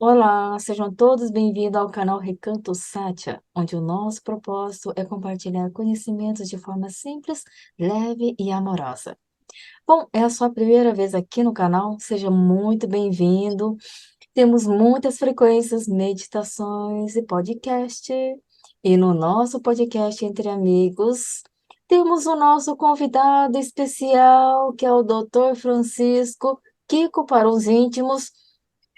Olá, sejam todos bem-vindos ao canal Recanto Sátia, onde o nosso propósito é compartilhar conhecimentos de forma simples, leve e amorosa. Bom, é a sua primeira vez aqui no canal? Seja muito bem-vindo. Temos muitas frequências, meditações e podcast. E no nosso podcast Entre Amigos, temos o nosso convidado especial, que é o Dr. Francisco Kiko para os íntimos.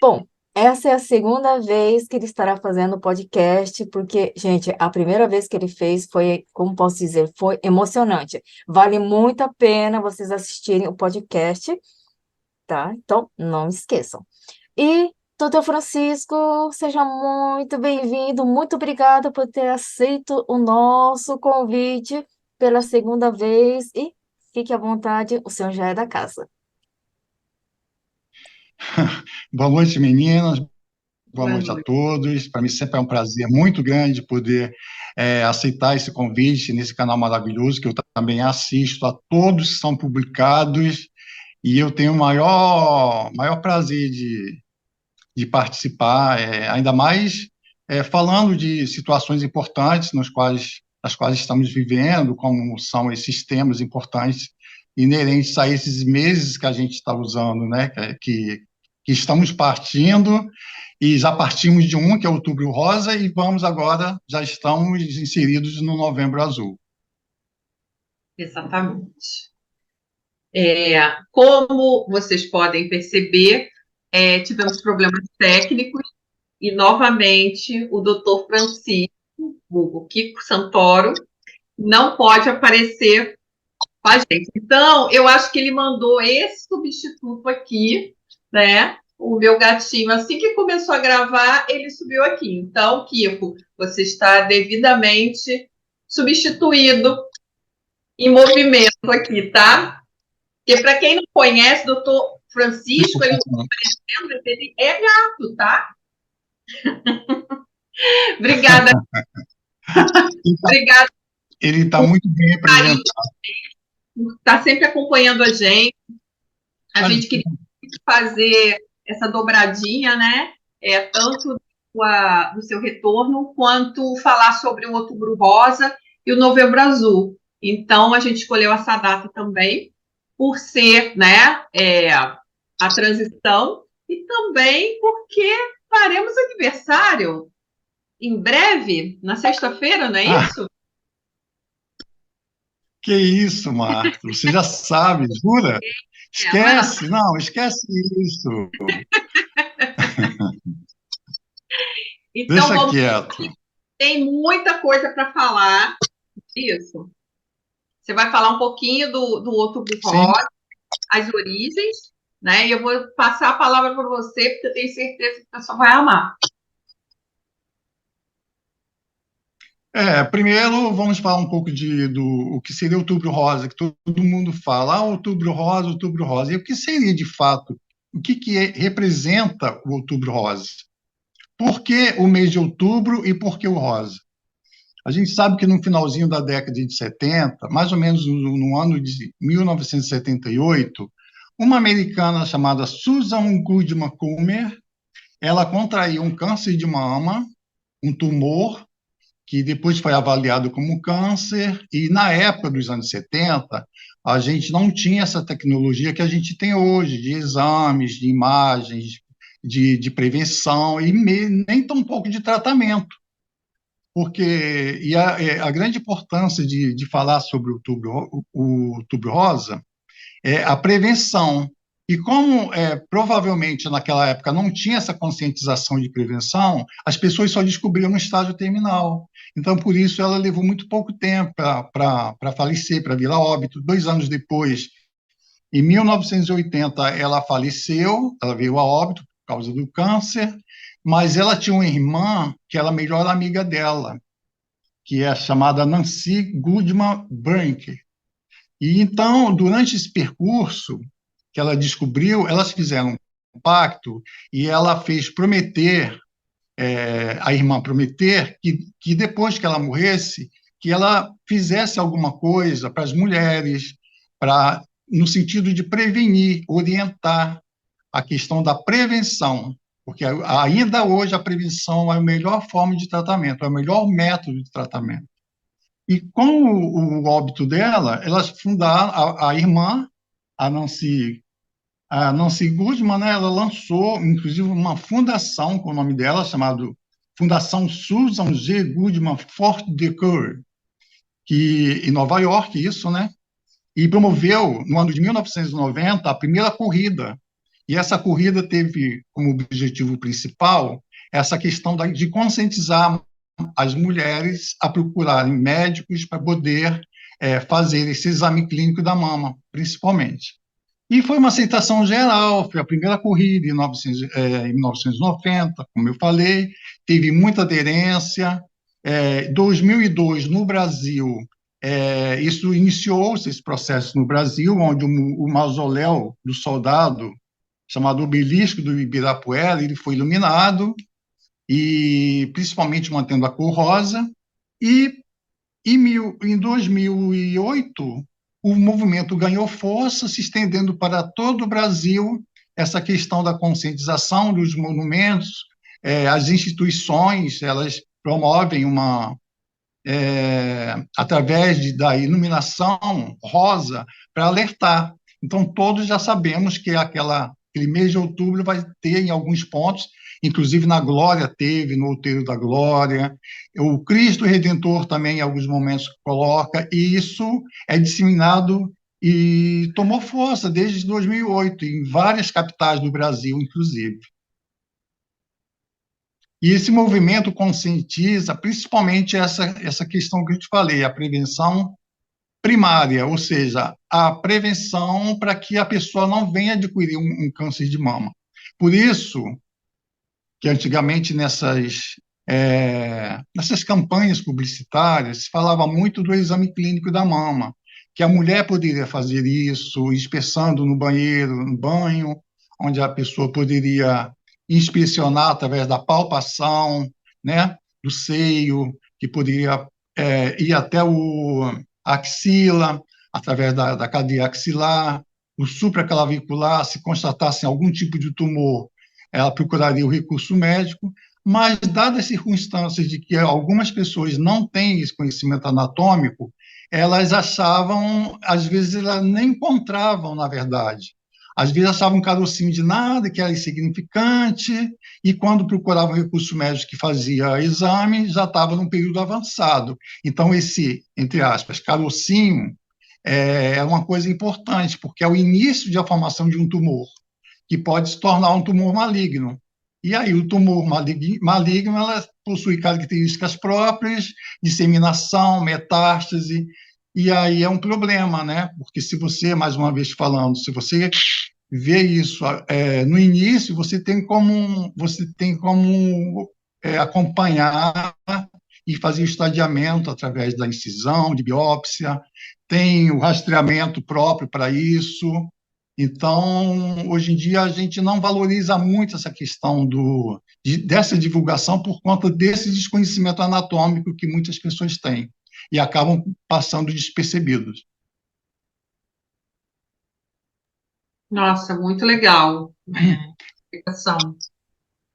Bom, essa é a segunda vez que ele estará fazendo podcast, porque, gente, a primeira vez que ele fez foi, como posso dizer, foi emocionante. Vale muito a pena vocês assistirem o podcast, tá? Então, não esqueçam. E, doutor Francisco, seja muito bem-vindo. Muito obrigada por ter aceito o nosso convite pela segunda vez. E fique à vontade, o senhor já é da casa. Boa noite, meninas. Boa Boa noite a noite. todos. Para mim sempre é um prazer muito grande poder aceitar esse convite nesse canal maravilhoso que eu também assisto. A todos que são publicados e eu tenho o maior prazer de participar, ainda mais falando de situações importantes nas quais estamos vivendo, como são esses temas importantes inerentes a esses meses que a gente está usando, né? Que estamos partindo e já partimos de um, que é o Outubro Rosa, e vamos agora, já estamos inseridos no Novembro Azul. Exatamente. Como vocês podem perceber, tivemos problemas técnicos e, novamente, o Dr. Francisco, o Kiko Santoro, não pode aparecer com a gente. Então, eu acho que ele mandou esse substituto aqui, né? O meu gatinho, assim que começou a gravar, ele subiu aqui. Então, Kiko, você está devidamente substituído em movimento aqui, tá? Porque para quem não conhece, o doutor Francisco, ele é gato, tá? Obrigada, obrigada Ele está por muito bem representado. estar sempre acompanhando a gente. A gente queria fazer essa dobradinha, né? Tanto do seu retorno, quanto falar sobre o Outubro Rosa e o Novembro Azul. Então, a gente escolheu essa data também, por ser, né, a transição, e também porque faremos aniversário em breve, na sexta-feira, não é isso? Que isso, Marta? Você já sabe, jura? Não é Esquece, não, esquece isso. Então, Deixa vamos, quieto. tem muita coisa para falar disso. Você vai falar um pouquinho do Outubro Sim. Rosa, as origens, né? E eu vou passar a palavra para você, porque eu tenho certeza que o pessoal vai amar. Primeiro vamos falar um pouco do o que seria Outubro Rosa, que todo mundo fala, Outubro Rosa, Outubro Rosa. E o que seria de fato? O que representa o Outubro Rosa? Por que o mês de outubro e por que o rosa? A gente sabe que no finalzinho da década de 70, mais ou menos no ano de 1978, uma americana chamada Susan Goodman Comer, ela contraiu um câncer de mama, um tumor, que depois foi avaliado como câncer, e na época dos anos 70, a gente não tinha essa tecnologia que a gente tem hoje, de exames, de imagens, de prevenção, e nem tão pouco de tratamento. Porque a grande importância de falar sobre o Outubro Rosa é a prevenção. E como provavelmente naquela época não tinha essa conscientização de prevenção, as pessoas só descobriam no estágio terminal. Então, por isso, ela levou muito pouco tempo para falecer, para vir a óbito. 2 anos depois, em 1980, ela faleceu, ela veio a óbito por causa do câncer, mas ela tinha uma irmã que era a melhor amiga dela, que é chamada Nancy Goodman Brink. E então, durante esse percurso que ela descobriu, elas fizeram um pacto e ela fez prometer, a irmã prometer, que depois que ela morresse, que ela fizesse alguma coisa para as mulheres, no sentido de prevenir, orientar a questão da prevenção. porque ainda hoje a prevenção é a melhor forma de tratamento, é o melhor método de tratamento. E com o óbito dela, elas fundaram, a irmã, a Nancy, a Nancy Goodman, né, ela lançou, inclusive, uma fundação com o nome dela, chamada Fundação Susan G. Goodman Forte de Cure, que em Nova York, isso, né? E promoveu, no ano de 1990, a primeira corrida. E essa corrida teve como objetivo principal essa questão de conscientizar as mulheres a procurarem médicos para poder fazer esse exame clínico da mama, principalmente. E foi uma aceitação geral, foi a primeira corrida em 1990, como eu falei, teve muita aderência. Em 2002, no Brasil, isso iniciou-se esse processo no Brasil, onde o mausoléu do soldado, chamado Obelisco do Ibirapuera, ele foi iluminado, e principalmente mantendo a cor rosa. E em 2008, o movimento ganhou força, se estendendo para todo o Brasil, essa questão da conscientização dos monumentos. As instituições, elas promovem através da iluminação rosa, para alertar. Então, todos já sabemos que aquele mês de outubro vai ter, em alguns pontos, inclusive na Glória teve, no Outeiro da Glória, o Cristo Redentor também, em alguns momentos, coloca, e isso é disseminado e tomou força desde 2008, em várias capitais do Brasil, inclusive. E esse movimento conscientiza principalmente essa questão que eu te falei, a prevenção primária, ou seja, a prevenção para que a pessoa não venha adquirir um câncer de mama. Por isso que antigamente nessas campanhas publicitárias se falava muito do exame clínico da mama, que a mulher poderia fazer isso, inspeçando no banheiro, no banho, onde a pessoa poderia inspecionar através da palpação, né, do seio, que poderia ir até a axila, através da cadeia axilar, o supraclavicular, se constatasse algum tipo de tumor, ela procuraria o recurso médico, mas, dadas as circunstâncias de que algumas pessoas não têm esse conhecimento anatômico, elas achavam, às vezes, elas nem encontravam, na verdade. Às vezes achavam um carocinho de nada, que era insignificante, e quando procuravam recurso médico que fazia exame, já estava num período avançado. Então, esse, entre aspas, carocinho é uma coisa importante, porque é o início da formação de um tumor, que pode se tornar um tumor maligno. E aí, o tumor maligno ela possui características próprias, disseminação, metástase, e aí é um problema, né? Porque se você, mais uma vez falando, se você vê isso no início, você tem como acompanhar e fazer o estadiamento através da incisão, de biópsia, tem o rastreamento próprio para isso. Então, hoje em dia, a gente não valoriza muito essa questão dessa divulgação por conta desse desconhecimento anatômico que muitas pessoas têm e acabam passando despercebidos. Nossa, muito legal a explicação.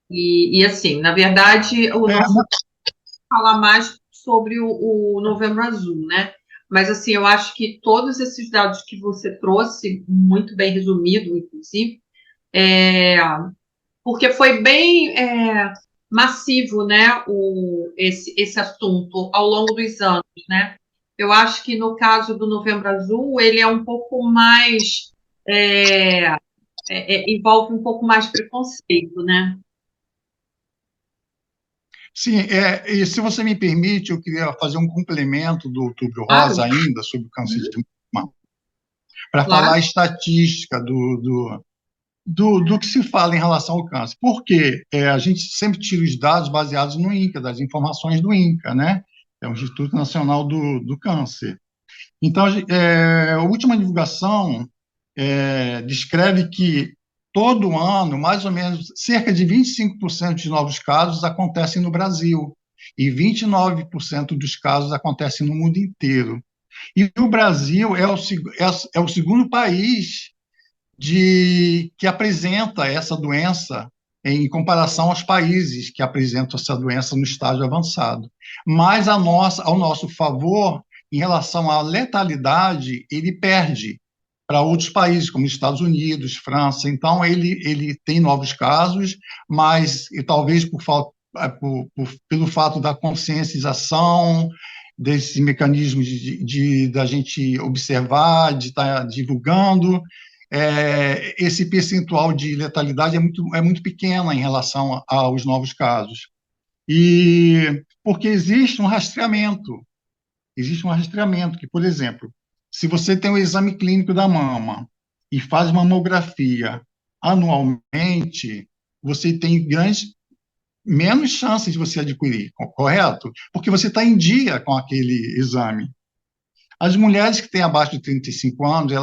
E assim, na verdade, o nosso falar mais sobre o Novembro Azul, né? Mas assim, eu acho que todos esses dados que você trouxe, muito bem resumido, inclusive, porque foi bem massivo, né, esse assunto ao longo dos anos, né? Eu acho que no caso do Novembro Azul, ele é um pouco mais envolve um pouco mais preconceito, né? Sim, e se você me permite, eu queria fazer um complemento do Outubro Claro. Rosa ainda sobre o câncer de mama, para Claro. falar a estatística do que se fala em relação ao câncer. Porque a gente sempre tira os dados baseados no INCA, das informações do INCA, né? É o Instituto Nacional do Câncer. Então, a última divulgação descreve que todo ano, mais ou menos, cerca de 25% de novos casos acontecem no Brasil e 29% dos casos acontecem no mundo inteiro. E o Brasil é o segundo país que apresenta essa doença em comparação aos países que apresentam essa doença no estágio avançado. Mas ao nosso favor, em relação à letalidade, ele perde para outros países, como Estados Unidos, França. Então, ele tem novos casos, mas e talvez pelo fato da conscientização, desse mecanismo da gente observar, de estar divulgando, esse percentual de letalidade é muito pequeno em relação aos novos casos. E porque existe um rastreamento que, por exemplo, se você tem o exame clínico da mama e faz mamografia anualmente, você tem menos chances de você adquirir, correto? Porque você está em dia com aquele exame. As mulheres que têm abaixo de 35 anos,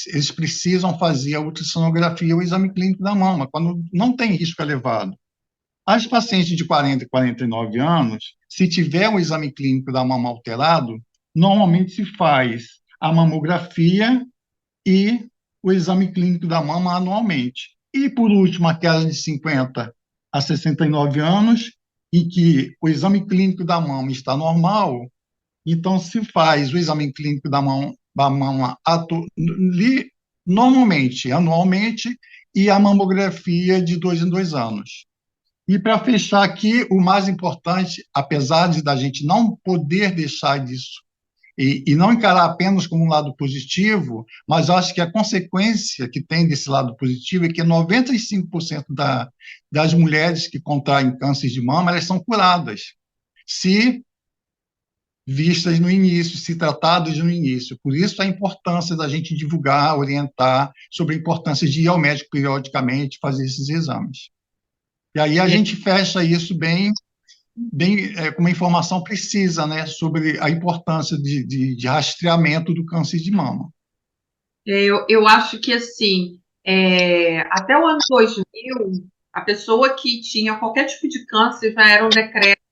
eles precisam fazer a ultrassonografia, o exame clínico da mama, quando não tem risco elevado. As pacientes de 40 e 49 anos, se tiver um exame clínico da mama alterado, normalmente se faz a mamografia e o exame clínico da mama anualmente. E, por último, aquelas de 50 a 69 anos, em que o exame clínico da mama está normal, então se faz o exame clínico da mama normalmente, anualmente, e a mamografia de 2 em 2 anos. E para fechar aqui, o mais importante, apesar de da gente não poder deixar disso e não encarar apenas como um lado positivo, mas eu acho que a consequência que tem desse lado positivo é que 95% das mulheres que contraem câncer de mama, elas são curadas, se vistas no início, se tratadas no início. Por isso a importância da gente divulgar, orientar sobre a importância de ir ao médico periodicamente, fazer esses exames. E aí a gente fecha isso bem com uma informação precisa, né, sobre a importância de rastreamento do câncer de mama. Eu acho que, assim, até o ano 2000, a pessoa que tinha qualquer tipo de câncer já era um decreto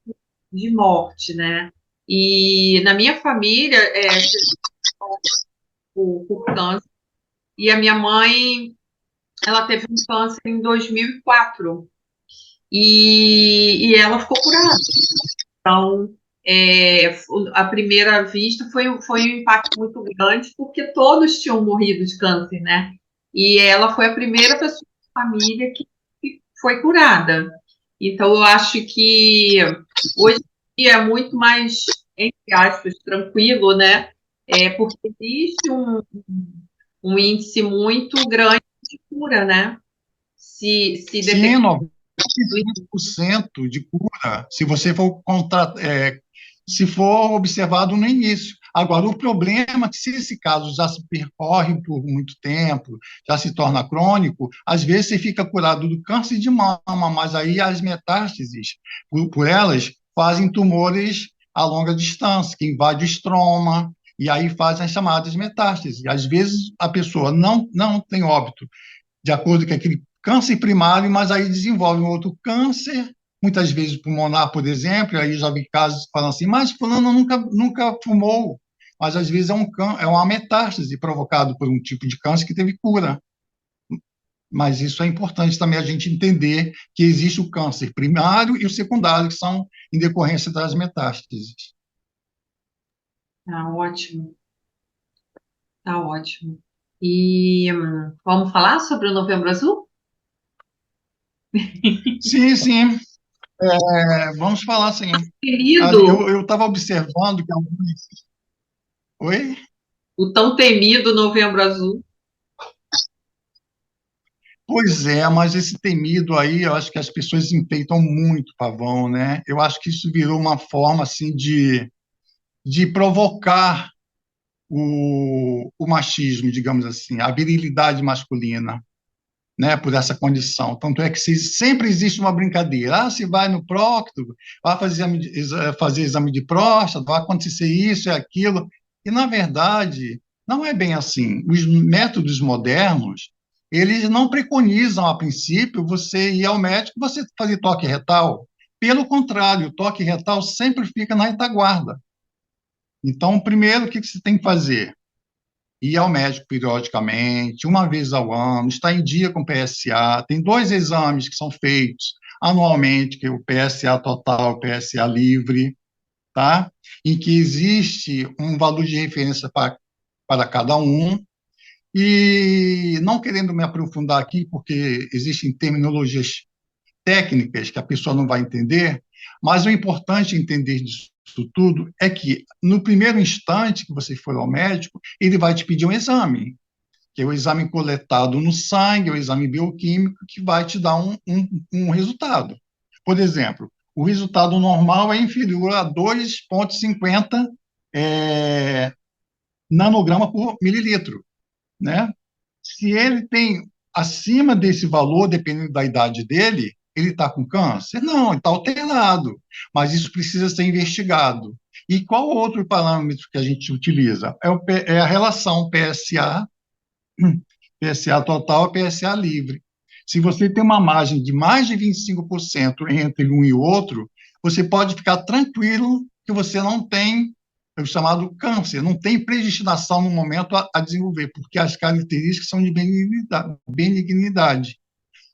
de morte, né? E na minha família, por câncer, e a minha mãe, ela teve um câncer em 2004, e ela ficou curada. Então, à primeira vista, foi um impacto muito grande, porque todos tinham morrido de câncer, né? E ela foi a primeira pessoa da família que foi curada. Então, eu acho que hoje em dia é muito mais, entre aspas, tranquilo, né? Porque existe um índice muito grande de cura, né? Se Sim, depender 95% de cura, se você for se for observado no início. Agora, o problema é que se esse caso já se percorre por muito tempo, já se torna crônico, às vezes você fica curado do câncer de mama, mas aí as metástases, por elas, fazem tumores a longa distância, que invadem o estroma, e aí fazem as chamadas metástases. Às vezes a pessoa não tem óbito, de acordo com aquele câncer primário, mas aí desenvolve um outro câncer, muitas vezes pulmonar, por exemplo, aí já vi casos que falam assim, mas fulano nunca fumou, mas às vezes é uma metástase provocado por um tipo de câncer que teve cura. Mas isso é importante também a gente entender que existe o câncer primário e o secundário, que são em decorrência das metástases. Tá ótimo, tá ótimo. E vamos falar sobre o Novembro Azul? Sim, sim. Vamos falar, sim. Temido, Eu estava observando que alguns... Oi? o tão temido Novembro Azul. Pois é, mas esse temido aí, eu acho que as pessoas enfeitam muito pavão, né? Eu acho que isso virou uma forma, assim, de provocar o machismo, digamos assim, a virilidade masculina, né? Por essa condição. Tanto é que sempre existe uma brincadeira. Ah, se vai no próctolo, vai fazer exame de próstata, vai acontecer isso e aquilo. E, na verdade, não é bem assim. Os métodos modernos, eles não preconizam, a princípio, você ir ao médico e você fazer toque retal. Pelo contrário, o toque retal sempre fica na retaguarda. Então, primeiro, o que você tem que fazer? ir ao médico periodicamente, uma vez ao ano, estar em dia com o PSA. Tem 2 exames que são feitos anualmente, que é o PSA total e o PSA livre, tá? Em que existe um valor de referência para cada um. E não querendo me aprofundar aqui, porque existem terminologias técnicas que a pessoa não vai entender, mas o importante entender disso tudo é que, no primeiro instante que você for ao médico, ele vai te pedir um exame, que é o exame coletado no sangue, é o exame bioquímico, que vai te dar um resultado. Por exemplo, o resultado normal é inferior a 2,50 nanograma por mililitro, né? Se ele tem acima desse valor, dependendo da idade dele, ele está com câncer? Não, ele está alterado, mas isso precisa ser investigado. E qual outro parâmetro que a gente utiliza? É a relação PSA total e PSA livre. Se você tem uma margem de mais de 25% entre um e outro, você pode ficar tranquilo que você não tem o chamado câncer, não tem predestinação no momento a desenvolver, porque as características são de benignidade.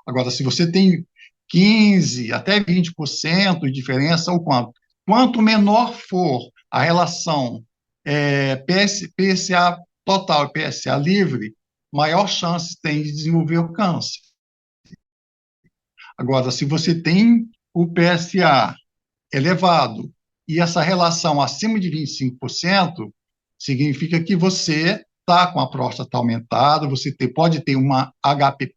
Agora, se você tem 15% até 20% de diferença, ou quanto menor for a relação PSA total e PSA livre, maior chance tem de desenvolver o câncer. Agora, se você tem o PSA elevado e essa relação acima de 25%, significa que você está com a próstata aumentada, pode ter uma HP,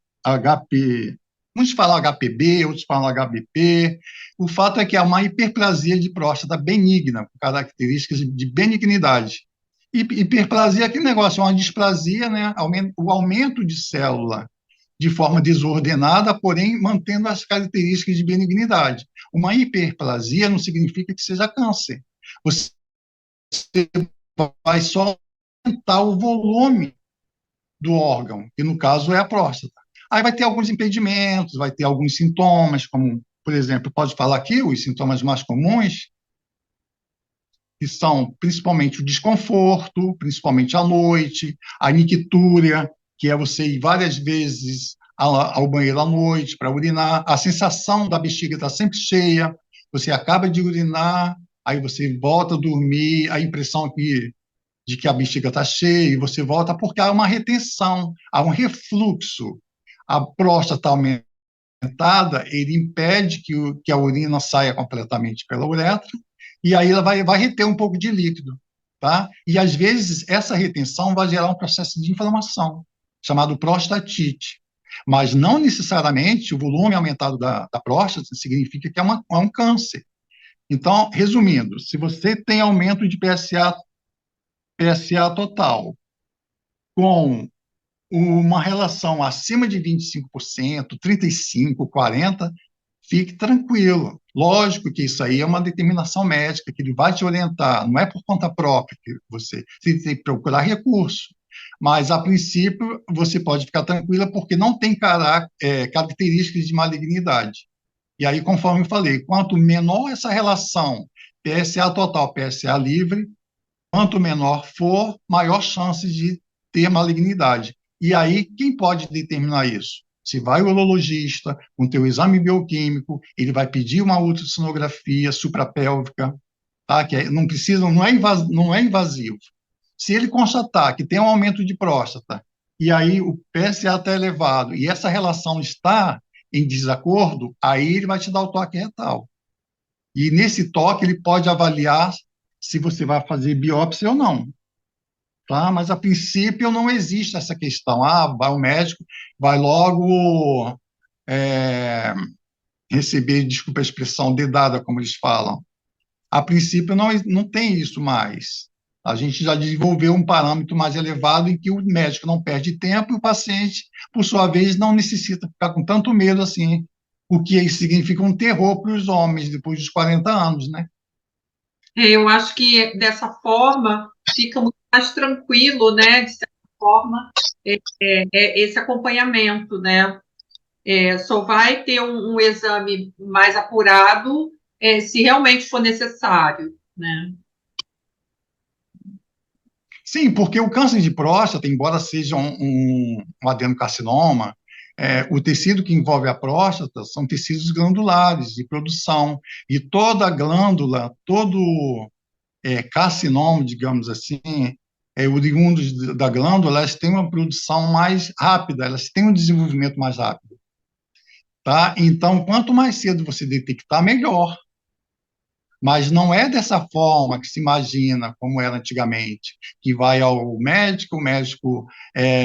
uns falam HPB, outros falam HBP. O fato é que é uma hiperplasia de próstata benigna, com características de benignidade. E hiperplasia é aquele negócio, é uma displasia, né? O aumento de célula de forma desordenada, porém mantendo as características de benignidade. Uma hiperplasia não significa que seja câncer. Você vai só aumentar o volume do órgão, que no caso é a próstata. Aí vai ter alguns impedimentos, vai ter alguns sintomas, como, por exemplo, pode falar aqui os sintomas mais comuns, que são principalmente o desconforto, principalmente à noite, a nictúria, que é você ir várias vezes ao banheiro à noite para urinar, a sensação da bexiga estar sempre cheia, você acaba de urinar, aí você volta a dormir, a impressão de que a bexiga está cheia, e você volta porque há uma retenção, há um refluxo. A próstata aumentada, ele impede que a urina saia completamente pela uretra, e aí ela vai reter um pouco de líquido, tá? E às vezes essa retenção vai gerar um processo de inflamação, chamado prostatite. Mas não necessariamente o volume aumentado da próstata significa que é um câncer. Então, resumindo, se você tem aumento de PSA total com uma relação acima de 25%, 35%, 40%, fique tranquilo. Lógico que isso aí é uma determinação médica, que ele vai te orientar, não é por conta própria que você tem que procurar recurso. Mas, a princípio, você pode ficar tranquila, porque não tem características de malignidade. E aí, conforme eu falei, quanto menor essa relação PSA total, PSA livre, quanto menor for, maior chance de ter malignidade. E aí, quem pode determinar isso? Se vai o urologista, com teu exame bioquímico, ele vai pedir uma ultrassonografia suprapélvica, tá? Não é invasivo. Se ele constatar que tem um aumento de próstata, e aí o PSA está elevado, e essa relação está em desacordo, aí ele vai te dar o toque retal. E nesse toque ele pode avaliar se você vai fazer biópsia ou não. Tá? Mas, a princípio, não existe essa questão. Vai o médico, vai logo receber, desculpa a expressão, dedada, como eles falam. A princípio, não tem isso mais. A gente já desenvolveu um parâmetro mais elevado em que o médico não perde tempo e o paciente, por sua vez, não necessita ficar com tanto medo assim, o que significa um terror para os homens depois dos 40 anos, né? Eu acho que dessa forma fica muito mais tranquilo, né? De certa forma, esse acompanhamento, né? Só vai ter um exame mais apurado se realmente for necessário, né? Sim, porque o câncer de próstata, embora seja um adenocarcinoma, o tecido que envolve a próstata são tecidos glandulares de produção, e toda glândula, todo carcinoma, digamos assim, oriundos da glândula, elas têm uma produção mais rápida, elas têm um desenvolvimento mais rápido, tá? Então, quanto mais cedo você detectar, melhor. Mas não é dessa forma que se imagina, como era antigamente, que vai ao médico, o médico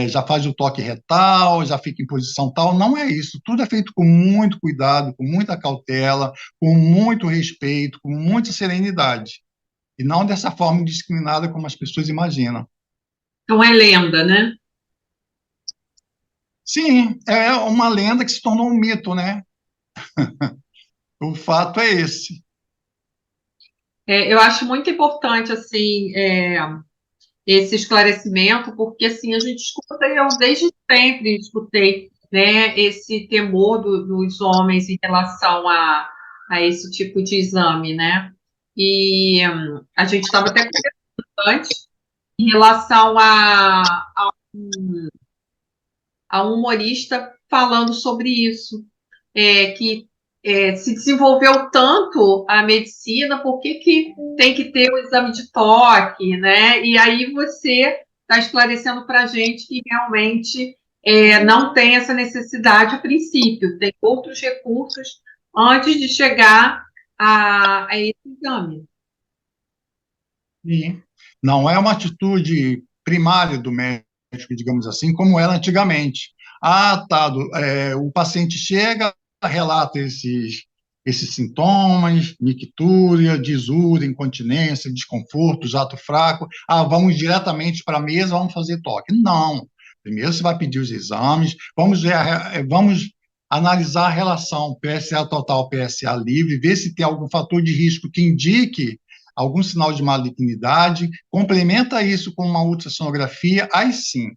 já faz o toque retal, já fica em posição tal. Não é isso. Tudo é feito com muito cuidado, com muita cautela, com muito respeito, com muita serenidade. E não dessa forma indiscriminada como as pessoas imaginam. Não é lenda, né? Sim, é uma lenda que se tornou um mito, né? O fato é esse. Eu acho muito importante, assim, esse esclarecimento, porque, assim, a gente escuta, e eu desde sempre escutei, né, esse temor dos homens em relação a esse tipo de exame, né? E a gente estava até conversando antes em relação a um humorista falando sobre isso, que se desenvolveu tanto a medicina, por que tem que ter o exame de toque, né? E aí você está esclarecendo para a gente que realmente não tem essa necessidade a princípio, tem outros recursos antes de chegar a esse exame. E não é uma atitude primária do médico, digamos assim, como era antigamente. Ah, tá, o paciente chega, relata esses sintomas, mictúria, disúria, incontinência, desconforto, jato fraco. Ah, vamos diretamente para a mesa, vamos fazer toque. Não. Primeiro você vai pedir os exames, vamos analisar a relação PSA total, PSA livre, ver se tem algum fator de risco que indique algum sinal de malignidade, complementa isso com uma ultrassonografia, aí sim,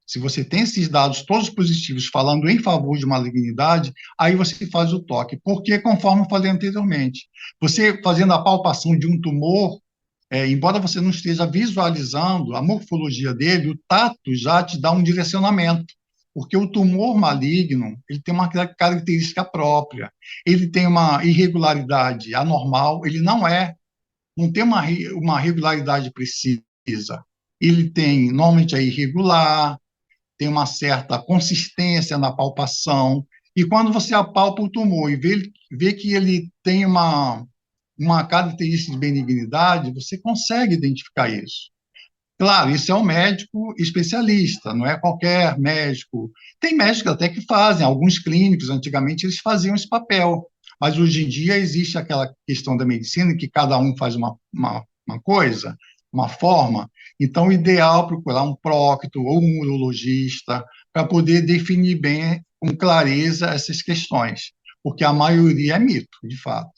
se você tem esses dados todos positivos falando em favor de malignidade, aí você faz o toque, porque conforme eu falei anteriormente, você fazendo a palpação de um tumor, embora você não esteja visualizando a morfologia dele, o tato já te dá um direcionamento, porque o tumor maligno, ele tem uma característica própria, ele tem uma irregularidade anormal, ele não tem uma regularidade precisa. Ele tem, normalmente é irregular, tem uma certa consistência na palpação, e quando você apalpa o tumor e vê que ele tem uma característica de benignidade, você consegue identificar isso. Claro, isso é um médico especialista, não é qualquer médico. Tem médicos até que fazem, alguns clínicos, antigamente, eles faziam esse papel, mas hoje em dia existe aquela questão da medicina que cada um faz uma coisa, uma forma, então o ideal é procurar um prócto ou um urologista para poder definir bem, com clareza, essas questões, porque a maioria é mito, de fato.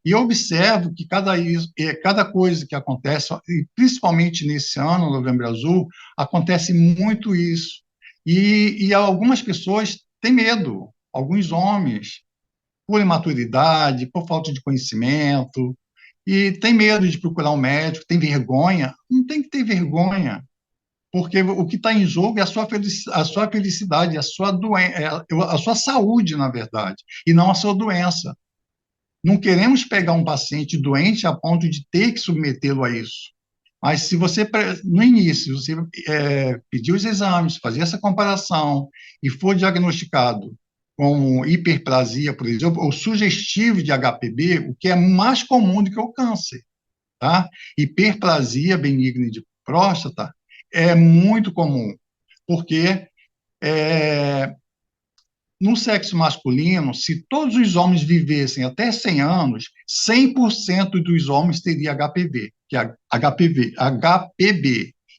E eu observo que cada coisa que acontece, e principalmente nesse ano, Novembro Azul, acontece muito isso. E algumas pessoas têm medo, alguns homens, por imaturidade, por falta de conhecimento, e tem medo de procurar um médico, tem vergonha. Não tem que ter vergonha, porque o que está em jogo é a sua felicidade, a sua saúde, na verdade, e não a sua doença. Não queremos pegar um paciente doente a ponto de ter que submetê-lo a isso. Mas se você, no início, você pedir os exames, fazer essa comparação e for diagnosticado com hiperplasia, por exemplo, ou sugestivo de HPB, o que é mais comum do que o câncer, tá? Hiperplasia benigna de próstata é muito comum, porque no sexo masculino, se todos os homens vivessem até 100 anos, 100% dos homens teria HPV, que é HPB,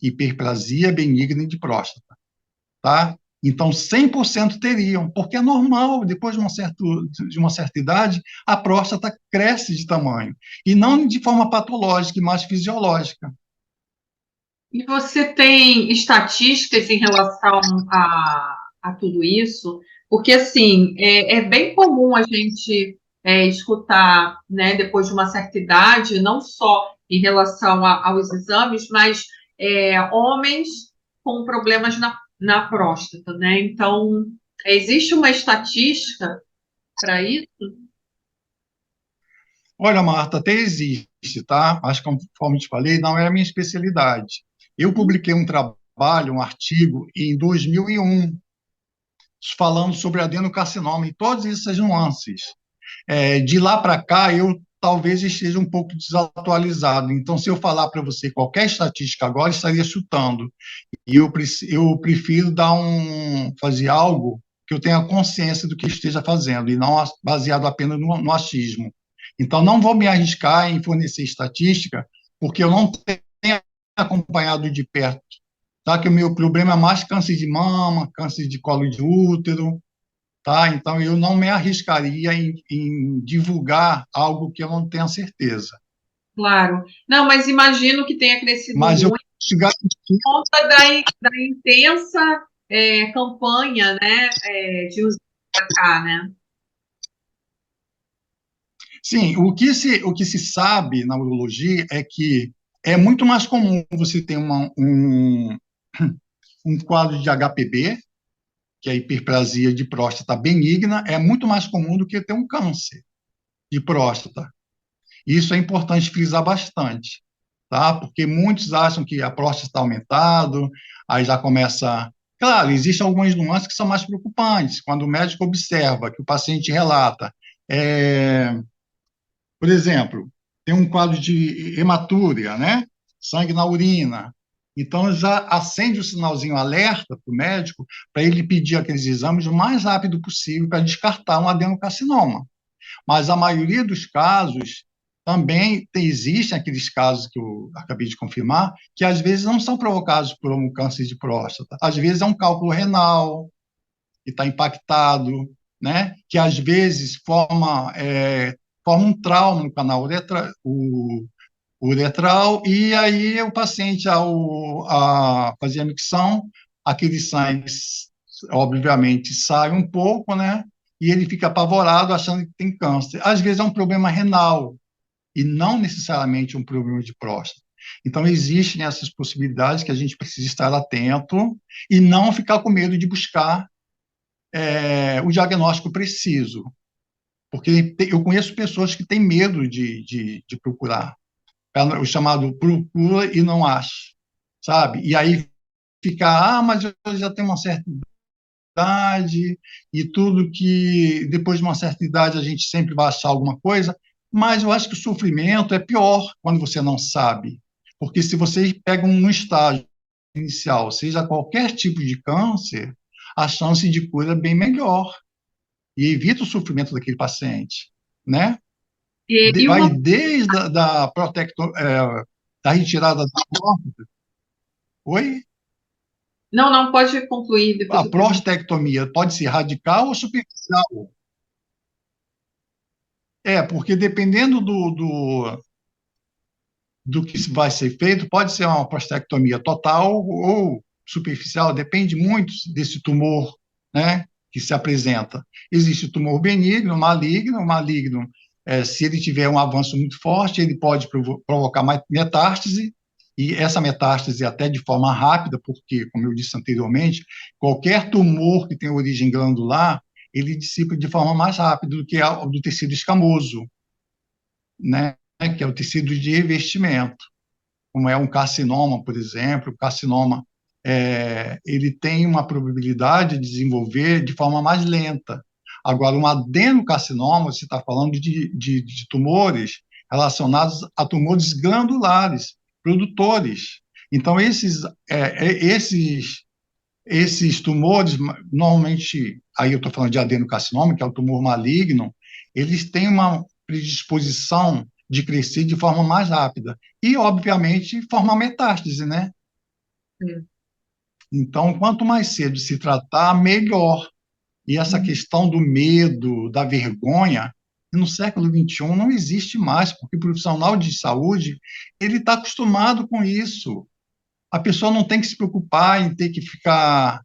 hiperplasia benigna de próstata, tá? Então, 100% teriam, porque é normal, depois de uma certa idade, a próstata cresce de tamanho, e não de forma patológica, mas fisiológica. E você tem estatísticas em relação a tudo isso? Porque, assim, é bem comum a gente escutar, né, depois de uma certa idade, não só em relação aos exames, mas homens com problemas na próstata, né? Então, existe uma estatística para isso? Olha, Marta, até existe, tá? Mas, conforme te falei, não é a minha especialidade. Eu publiquei um trabalho, um artigo, em 2001, falando sobre adenocarcinoma e todas essas nuances. De lá para cá, eu talvez esteja um pouco desatualizado. Então, se eu falar para você qualquer estatística agora, estaria chutando. E eu prefiro fazer algo que eu tenha consciência do que esteja fazendo, e não baseado apenas no achismo. Então, não vou me arriscar em fornecer estatística, porque eu não tenho acompanhado de perto. Tá? Que o meu problema é mais câncer de mama, câncer de colo de útero, tá? Então, eu não me arriscaria em divulgar algo que eu não tenha certeza. Claro. Não, mas imagino que tenha crescido Mas eu muito te garanto. por conta da intensa campanha, né, de usar cá, né? Sim, o que se sabe na urologia é que é muito mais comum você ter um quadro de HPB, que é a hiperplasia de próstata benigna, é muito mais comum do que ter um câncer de próstata. Isso é importante frisar bastante, tá? Porque muitos acham que a próstata está aumentado, aí já começa. Claro, existem algumas nuances que são mais preocupantes. Quando o médico observa que o paciente relata, é, por exemplo, tem um quadro de hematúria, né? Sangue na urina. Então, já acende o sinalzinho alerta para o médico para ele pedir aqueles exames o mais rápido possível para descartar um adenocarcinoma. Mas a maioria dos casos também existem aqueles casos que eu acabei de confirmar, que às vezes não são provocados por um câncer de próstata. Às vezes é um cálculo renal que está impactado, né? Que às vezes forma um trauma no canal uretral, e aí o paciente, a fazer a micção, aquele sangue, obviamente, sai um pouco, né? E ele fica apavorado, achando que tem câncer. Às vezes é um problema renal, e não necessariamente um problema de próstata. Então, existem essas possibilidades que a gente precisa estar atento e não ficar com medo de buscar o diagnóstico preciso. Porque eu conheço pessoas que têm medo de procurar. O chamado procura e não acha, sabe? E aí fica, mas eu já tenho uma certa idade e tudo que depois de uma certa idade a gente sempre vai achar alguma coisa, mas eu acho que o sofrimento é pior quando você não sabe, porque se você pega um estágio inicial, seja qualquer tipo de câncer, a chance de cura é bem melhor e evita o sofrimento daquele paciente, né? E Vai uma. desde da retirada da próstata. Oi? Não, não, pode concluir, depois A eu pergunto. prostectomia pode ser radical ou superficial. Porque dependendo do que vai ser feito, pode ser uma prostectomia total ou superficial, depende muito desse tumor, né, que se apresenta. Existe o tumor benigno, maligno, se ele tiver um avanço muito forte, ele pode provocar metástase, e essa metástase até de forma rápida, porque, como eu disse anteriormente, qualquer tumor que tem origem glandular, ele dissipa de forma mais rápida do que o do tecido escamoso, né, que é o tecido de revestimento, como é um carcinoma, por exemplo. O carcinoma ele tem uma probabilidade de desenvolver de forma mais lenta. Agora, um adenocarcinoma, você está falando de tumores relacionados a tumores glandulares, produtores. Então, esses tumores, normalmente, aí eu estou falando de adenocarcinoma, que é o tumor maligno, eles têm uma predisposição de crescer de forma mais rápida. E, obviamente, formar metástase, né? Sim. Então, quanto mais cedo se tratar, melhor. E essa questão do medo, da vergonha, no século XXI não existe mais, porque o profissional de saúde ele está acostumado com isso. A pessoa não tem que se preocupar em ter que ficar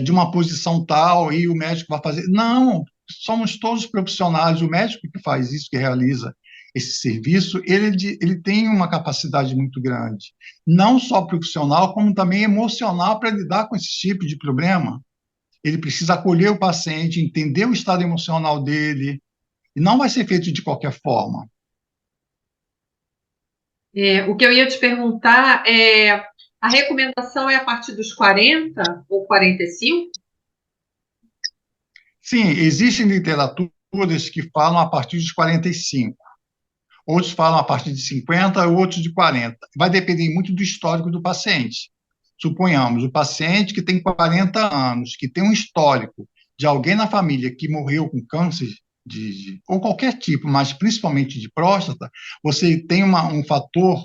de uma posição tal e o médico vai fazer. Não, somos todos profissionais, o médico que faz isso, que realiza. esse serviço, ele tem uma capacidade muito grande, não só profissional, como também emocional para lidar com esse tipo de problema. Ele precisa acolher o paciente, entender o estado emocional dele, e não vai ser feito de qualquer forma. O que eu ia te perguntar é, a recomendação é a partir dos 40 ou 45? Sim, existem literaturas que falam a partir dos 45, outros falam a partir de 50, outros de 40. Vai depender muito do histórico do paciente. Suponhamos, o paciente que tem 40 anos, que tem um histórico de alguém na família que morreu com câncer ou qualquer tipo, mas principalmente de próstata, você tem um fator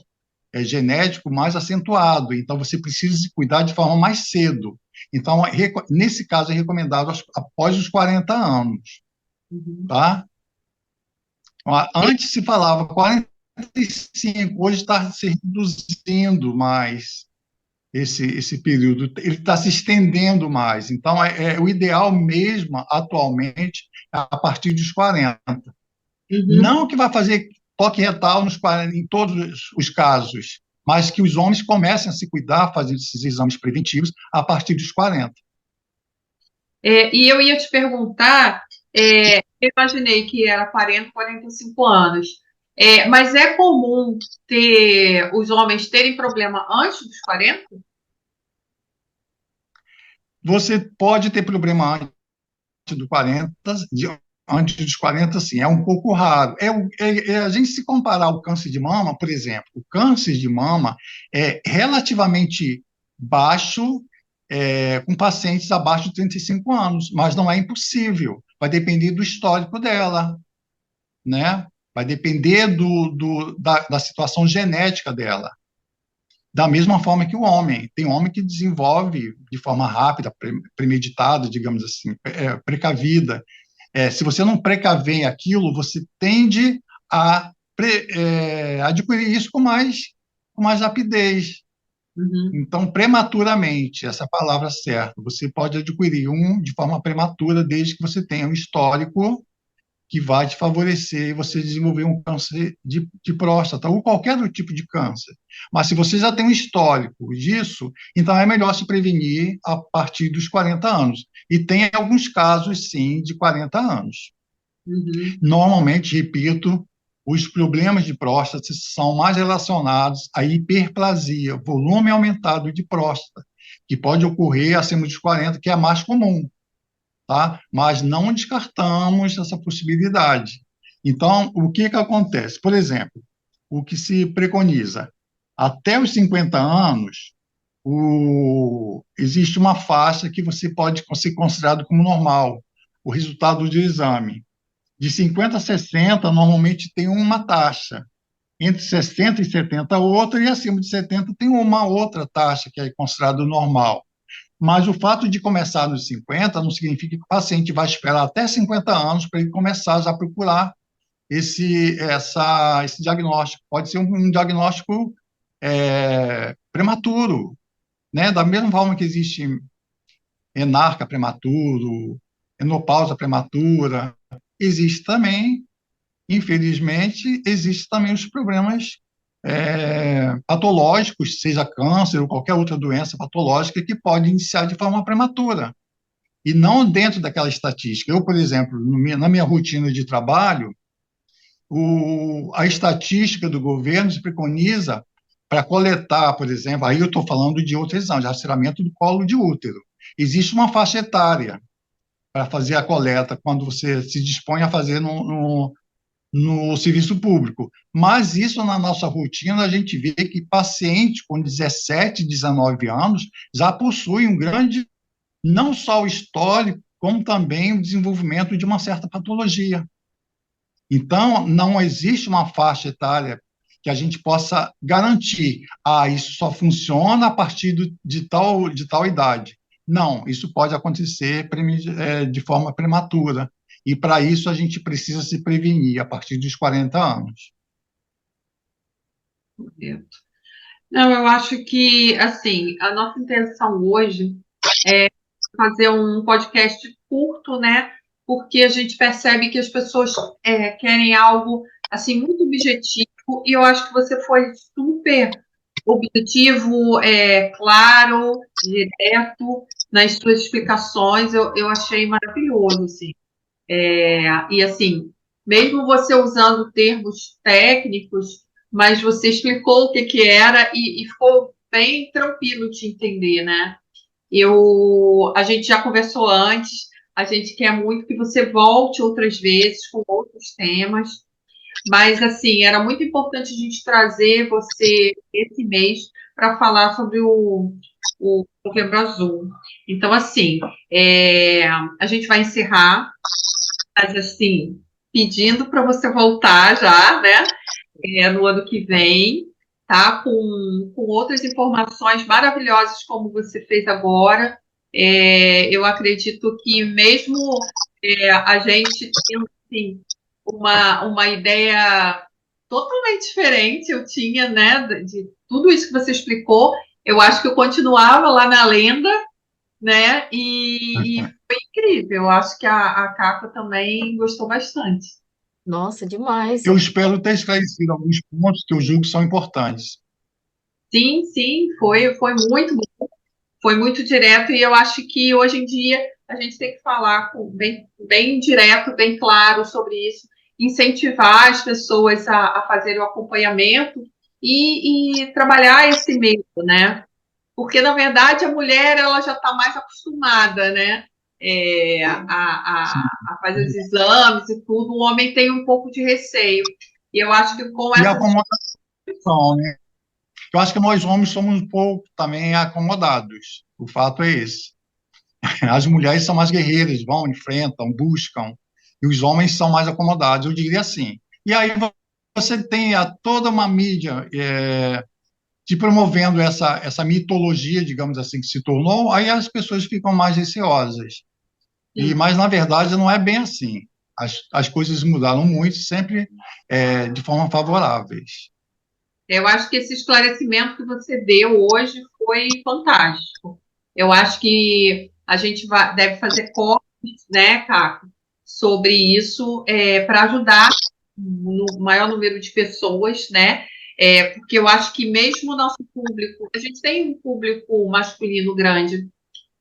genético mais acentuado, então você precisa se cuidar de forma mais cedo. Então, nesse caso, é recomendado após os 40 anos, Uhum. tá? Antes se falava 45, hoje está se reduzindo mais esse período, ele está se estendendo mais. Então, o ideal mesmo, atualmente, é a partir dos 40. Uhum. Não que vai fazer toque retal em todos os casos, mas que os homens comecem a se cuidar, fazendo esses exames preventivos a partir dos 40. E eu ia te perguntar, eu imaginei que era 40, 45 anos, mas é comum os homens terem problema antes dos 40? Você pode ter problema do 40, antes dos 40, sim, é um pouco raro. A gente se comparar o câncer de mama, por exemplo, o câncer de mama é relativamente baixo com pacientes abaixo de 35 anos, mas não é impossível, vai depender do histórico dela, né? Vai depender da situação genética dela. Da mesma forma que o homem. Tem homem que desenvolve de forma rápida, premeditada, digamos assim, precavida. Se você não precaver aquilo, você tende a adquirir isso com mais rapidez. Uhum. Então, prematuramente, essa é a palavra certa. Você pode adquirir de forma prematura, desde que você tenha um histórico que vai te favorecer você desenvolver um câncer de próstata ou qualquer outro tipo de câncer. Mas se você já tem um histórico disso, então é melhor se prevenir a partir dos 40 anos. E tem alguns casos, sim, de 40 anos. Uhum. Normalmente, repito, os problemas de próstata são mais relacionados à hiperplasia, volume aumentado de próstata, que pode ocorrer acima dos 40, que é a mais comum, tá? Mas não descartamos essa possibilidade. Então, o que acontece? Por exemplo, o que se preconiza? Até os 50 anos, existe uma faixa que você pode ser considerado como normal, o resultado do exame. De 50 a 60, normalmente tem uma taxa. Entre 60 e 70, outra, e acima de 70 tem uma outra taxa que é considerada normal. Mas o fato de começar nos 50 não significa que o paciente vai esperar até 50 anos para ele começar já a procurar esse diagnóstico. Pode ser um diagnóstico prematuro, né? Da mesma forma que existe enarca prematuro, enopausa prematura, existe também, infelizmente, existe também os problemas patológicos, seja câncer ou qualquer outra doença patológica que pode iniciar de forma prematura e não dentro daquela estatística. Eu, por exemplo, na minha rotina de trabalho, a estatística do governo se preconiza para coletar, por exemplo, aí eu estou falando de outro exame, de rastreamento do colo de útero. Existe uma faixa etária para fazer a coleta quando você se dispõe a fazer no serviço público. Mas isso, na nossa rotina, a gente vê que pacientes com 17, 19 anos já possuem um grande, não só o histórico, como também o desenvolvimento de uma certa patologia. Então, não existe uma faixa etária que a gente possa garantir, isso só funciona a partir de tal idade. Não, isso pode acontecer de forma prematura. E, para isso, a gente precisa se prevenir a partir dos 40 anos. Correto. Não, eu acho que, assim, a nossa intenção hoje é fazer um podcast curto, né? Porque a gente percebe que as pessoas querem algo assim, muito objetivo, e eu acho que você foi super objetivo, claro, direto nas suas explicações, eu achei maravilhoso, assim. E assim, mesmo você usando termos técnicos, mas você explicou o que que era e ficou bem tranquilo de entender, né? A gente já conversou antes, a gente quer muito que você volte outras vezes com outros temas, mas assim, era muito importante a gente trazer você esse mês para falar sobre o Novembro Azul. Então, assim, a gente vai encerrar, mas assim, pedindo para você voltar já, né? No ano que vem, tá? Com outras informações maravilhosas como você fez agora. Eu acredito que mesmo a gente tendo assim, uma ideia totalmente diferente, eu tinha, né, de tudo isso que você explicou, eu acho que eu continuava lá na lenda, né? E foi incrível. Eu acho que a Caco também gostou bastante. Nossa, demais. Eu espero ter esclarecido alguns pontos que eu julgo que são importantes. Sim, sim, foi muito bom, foi muito direto, e eu acho que hoje em dia a gente tem que falar bem direto, bem claro sobre isso, incentivar as pessoas a fazerem o acompanhamento e trabalhar esse medo, né? Porque, na verdade, a mulher ela já está mais acostumada, né? Sim. A fazer os exames e tudo, o homem tem um pouco de receio. E eu acho que com E a essas. acomodação, né? Eu acho que nós homens somos um pouco também acomodados. O fato é esse. As mulheres são mais guerreiras, vão, enfrentam, buscam, e os homens são mais acomodados, eu diria assim. E aí você tem toda uma mídia te promovendo essa mitologia, digamos assim, que se tornou, aí as pessoas ficam mais receosas. Sim, Mas, na verdade, não é bem assim. As coisas mudaram muito, sempre de forma favoráveis. eu acho que esse esclarecimento que você deu hoje foi fantástico. Eu acho que a gente deve fazer cortes, né, Caco, sobre isso, para ajudar no maior número de pessoas, né? Porque eu acho que mesmo o nosso público, a gente tem um público masculino grande,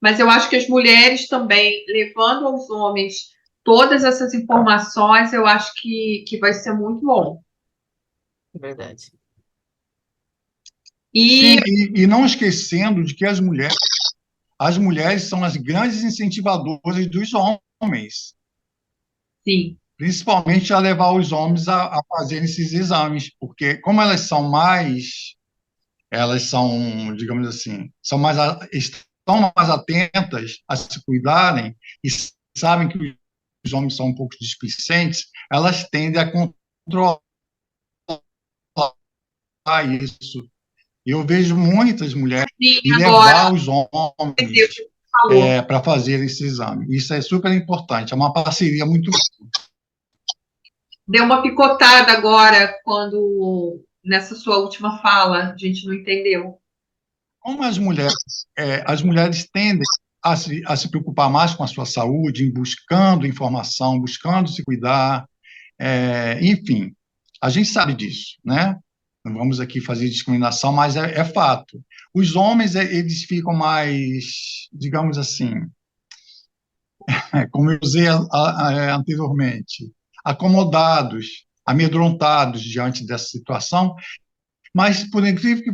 mas eu acho que as mulheres também, levando aos homens todas essas informações, eu acho que vai ser muito bom. É verdade. E, Sim, e não esquecendo de que as mulheres são as grandes incentivadoras dos homens, sim, principalmente a levar os homens a fazerem esses exames, porque como elas são, digamos assim, estão mais atentas a se cuidarem e sabem que os homens são um pouco displicentes, elas tendem a controlar isso. Eu vejo muitas mulheres sim, e agora, levar os entendeu o homens que você falou. para fazer esse exame. Isso é super importante, é uma parceria muito. Deu uma picotada agora quando, nessa sua última fala, a gente não entendeu. Como as mulheres tendem a se preocupar mais com a sua saúde, em buscando informação, buscando se cuidar, enfim, a gente sabe disso, né? Não vamos aqui fazer discriminação, mas é fato. Os homens, eles ficam mais, digamos assim, como eu usei anteriormente, acomodados, amedrontados diante dessa situação, mas, por incrível que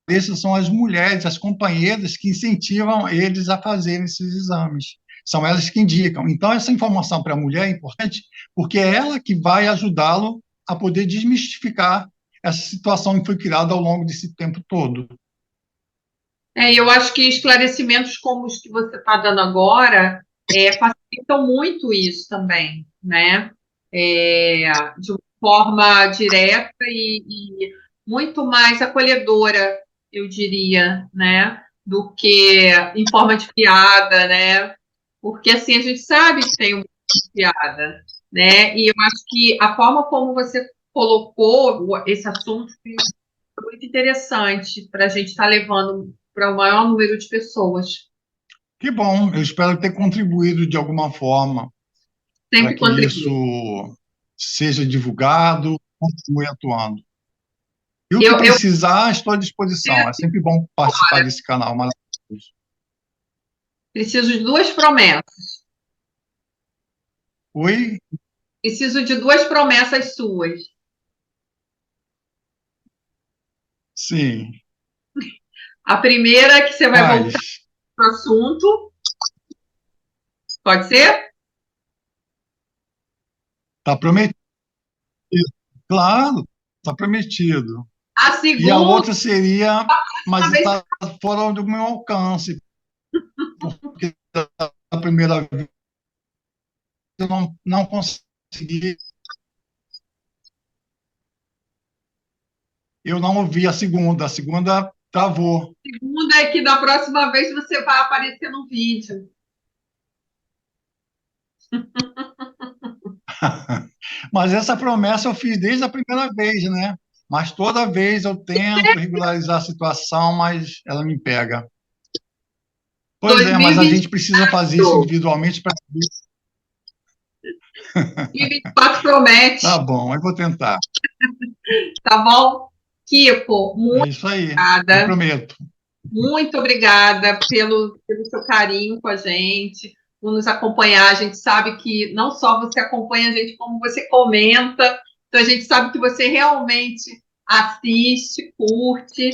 pareça, são as mulheres, as companheiras que incentivam eles a fazerem esses exames. São elas que indicam. Então, essa informação para a mulher é importante, porque é ela que vai ajudá-lo a poder desmistificar essa situação que foi criada ao longo desse tempo todo. Eu acho que esclarecimentos como os que você está dando agora facilitam muito isso também, né? De uma forma direta e muito mais acolhedora, eu diria, né? Do que em forma de piada, né? Porque assim a gente sabe que tem uma piada, né? E eu acho que a forma como você colocou esse assunto muito interessante para a gente estar levando para o maior número de pessoas. Que bom, eu espero ter contribuído de alguma forma para Sempre que isso contribui. seja divulgado, continue atuando. E o que Eu precisar, estou à disposição. É sempre bom participar desse canal maravilhoso. preciso de 2 promessas. Oi? Preciso de 2 promessas suas. Sim. A primeira é que você vai voltar Mas para o assunto. Pode ser? está prometido. Claro, está prometido. A E a segunda outra seria, mas vez. está fora do meu alcance, porque a primeira vez eu não consegui, eu não ouvi a segunda travou. Segunda é que da próxima vez você vai aparecer no vídeo. Mas essa promessa eu fiz desde a primeira vez, né? Mas toda vez eu tento regularizar a situação, mas ela me pega. Pois é, mas a gente precisa fazer isso 2024. individualmente para. 2024 promete, Tá bom, eu vou tentar. tá bom? Kiko, É muito isso aí, eu obrigada. prometo. Muito obrigada pelo seu carinho com a gente, por nos acompanhar. A gente sabe que não só você acompanha a gente, como você comenta. Então, a gente sabe que você realmente assiste, curte.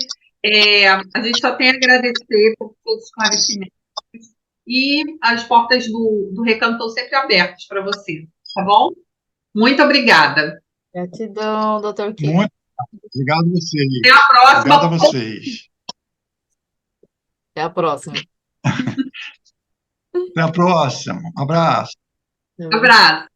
A gente só tem a agradecer por todos os esclarecimentos. E as portas do Recanto estão sempre abertas para você, tá bom? Muito obrigada. Gratidão, doutor Kiko. Muito obrigado a vocês. Até a Obrigado a próxima. vocês. Até a próxima. Até a próxima. Um abraço. Abraço.